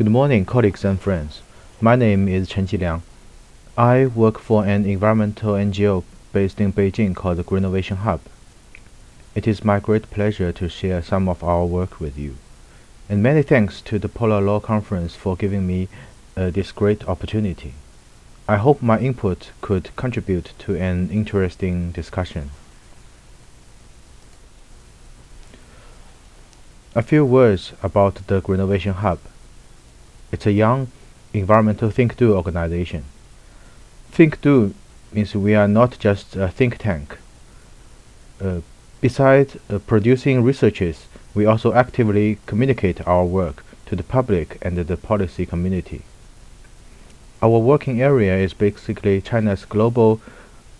Good morning, colleagues and friends. My name is Chen Jiliang. I work for an environmental NGO based in Beijing called the Green Innovation Hub. It is my great pleasure to share some of our work with you. And many thanks to the PolarLaw Conference for giving me this great opportunity. I hope my input could contribute to an interesting discussion. A few words about the Green Innovation Hub. It's a young environmental think-do organization. Think-do means we are not just a think tank. Besides producing researches, we also actively communicate our work to the public and the policy community. Our working area is basically China's global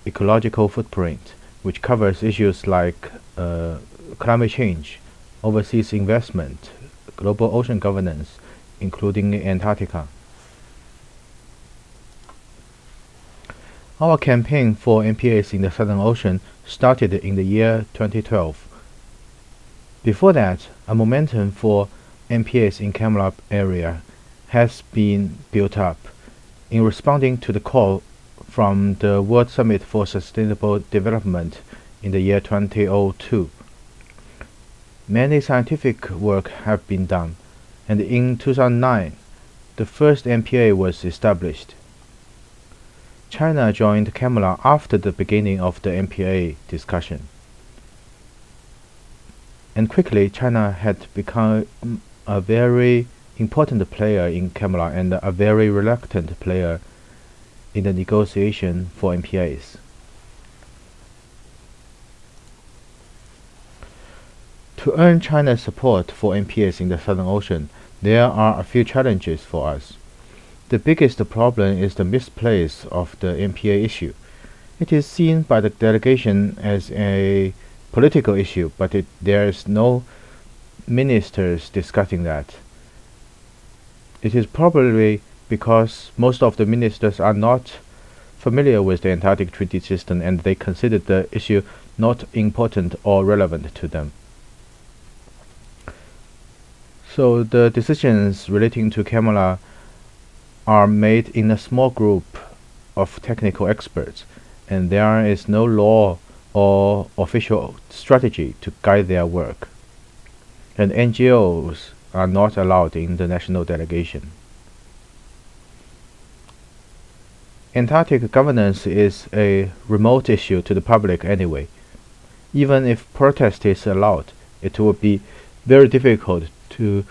ecological footprint, which covers issues like climate change, overseas investment, global ocean governance, including Antarctica. Our campaign for MPAs in the Southern Ocean started in the year 2012. Before that, a momentum for MPAs in Camelot area has been built up in responding to the call from the World Summit for Sustainable Development in the year 2002. Many scientific work have been done, and in 2009, the first MPA was established. China joined Camelot after the beginning of the MPA discussion. And quickly, China had become a very important player in Camelot and a very reluctant player in the negotiation for MPAs. To earn China's support for MPAs in the Southern Ocean, there are a few challenges for us. The biggest problem is the misplace of the MPA issue. It is seen by the delegation as a political issue, but there is no ministers discussing that. It is probably because most of the ministers are not familiar with the Antarctic Treaty System and they consider the issue not important or relevant to them. So the decisions relating to Camelot are made in a small group of technical experts, and there is no law or official strategy to guide their work. And NGOs are not allowed in the national delegation. Antarctic governance is a remote issue to the public anyway. Even if protest is allowed, it will be very difficult to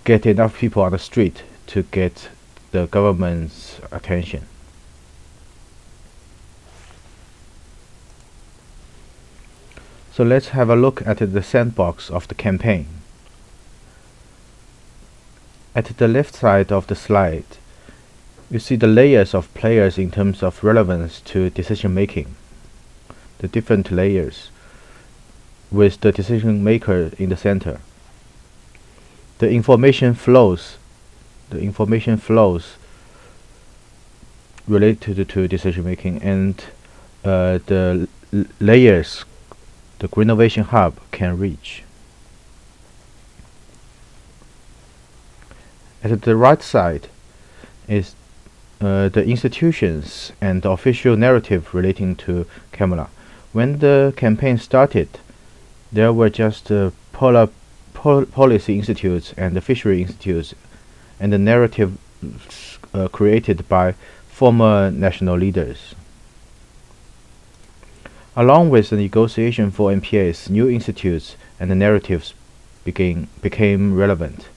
get enough people on the street to get the government's attention. So let's have a look at the sandbox of the campaign. At the left side of the slide, you see the layers of players in terms of relevance to decision making. The different layers with the decision maker in the center. The information flows related to decision making, and the layers the Green Innovation Hub can reach. At the right side is the institutions and the official narrative relating to Camelot. When the campaign started, there were just policy institutes and the fishery institutes, and the narrative created by former national leaders. Along with the negotiation for MPAs, new institutes and the narratives became relevant.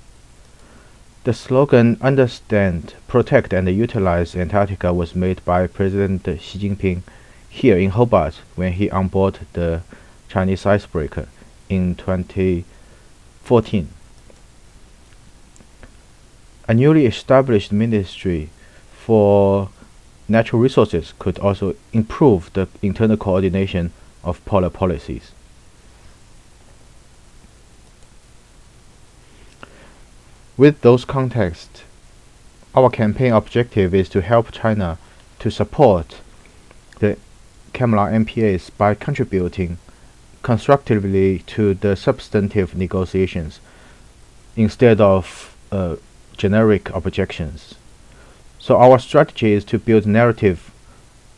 The slogan "Understand, Protect and Utilize Antarctica" was made by President Xi Jinping here in Hobart when he on board the Chinese icebreaker in 2014. A newly established ministry for natural resources could also improve the internal coordination of polar policies. With those contexts, our campaign objective is to help China to support the Camelot MPAs by contributing constructively to the substantive negotiations instead of generic objections. So our strategy is to build narrative,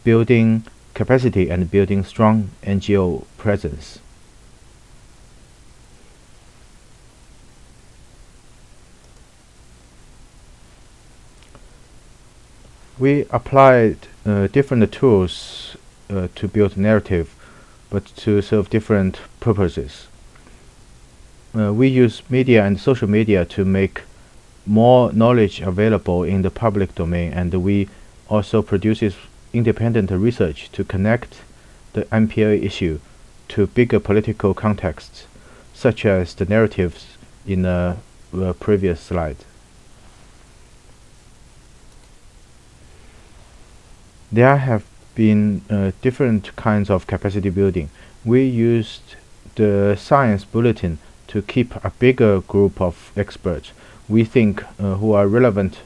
building capacity, and building strong NGO presence. We applied different tools to build narrative, but to serve different purposes. We use media and social media to make more knowledge available in the public domain, and we also produces independent research to connect the MPA issue to bigger political contexts, such as the narratives in the previous slide. There have been different kinds of capacity building. We used the science bulletin to keep a bigger group of experts we think who are relevant,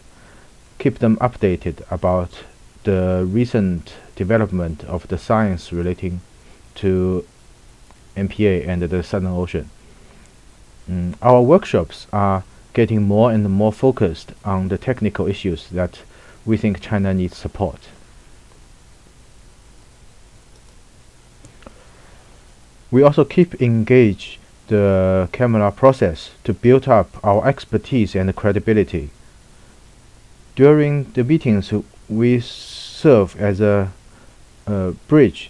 keep them updated about the recent development of the science relating to MPA and the Southern Ocean. Our workshops are getting more and more focused on the technical issues that we think China needs support. We also keep engaged the camera process to build up our expertise and credibility. During the meetings, we serve as a bridge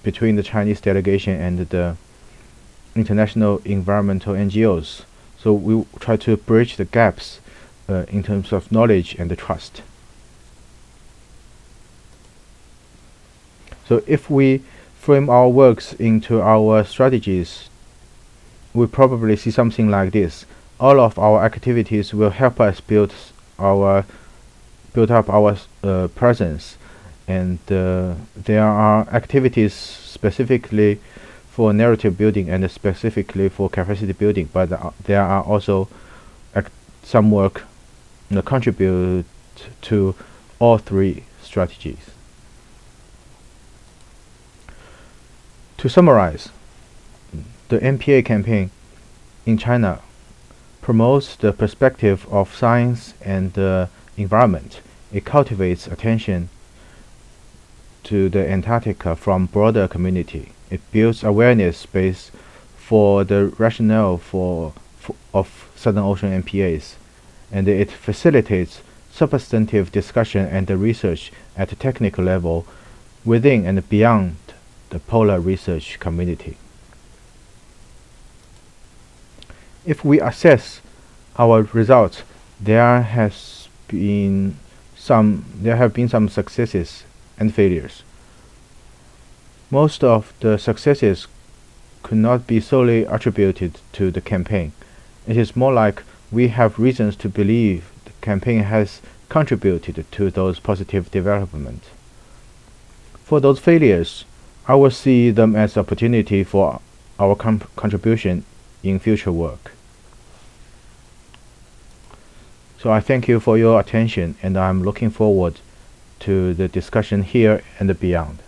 between the Chinese delegation and the international environmental NGOs. So we try to bridge the gaps in terms of knowledge and trust. So if we frame our works into our strategies, we probably see something like this. All of our activities will help us build up our presence, and there are activities specifically for narrative building and specifically for capacity building, but there are also some work contribute to all three strategies. To summarize, the MPA campaign in China promotes the perspective of science and the environment. It cultivates attention to the Antarctica from broader community. It builds awareness space for the rationale of Southern Ocean MPAs, and it facilitates substantive discussion and research at a technical level within and beyond the polar research community. If we assess our results, there have been some successes and failures. Most of the successes could not be solely attributed to the campaign. It is more like we have reasons to believe the campaign has contributed to those positive developments. For those failures, I will see them as opportunity for our contribution in future work. So I thank you for your attention, and I'm looking forward to the discussion here and beyond.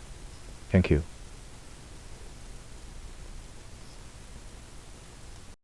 Thank you.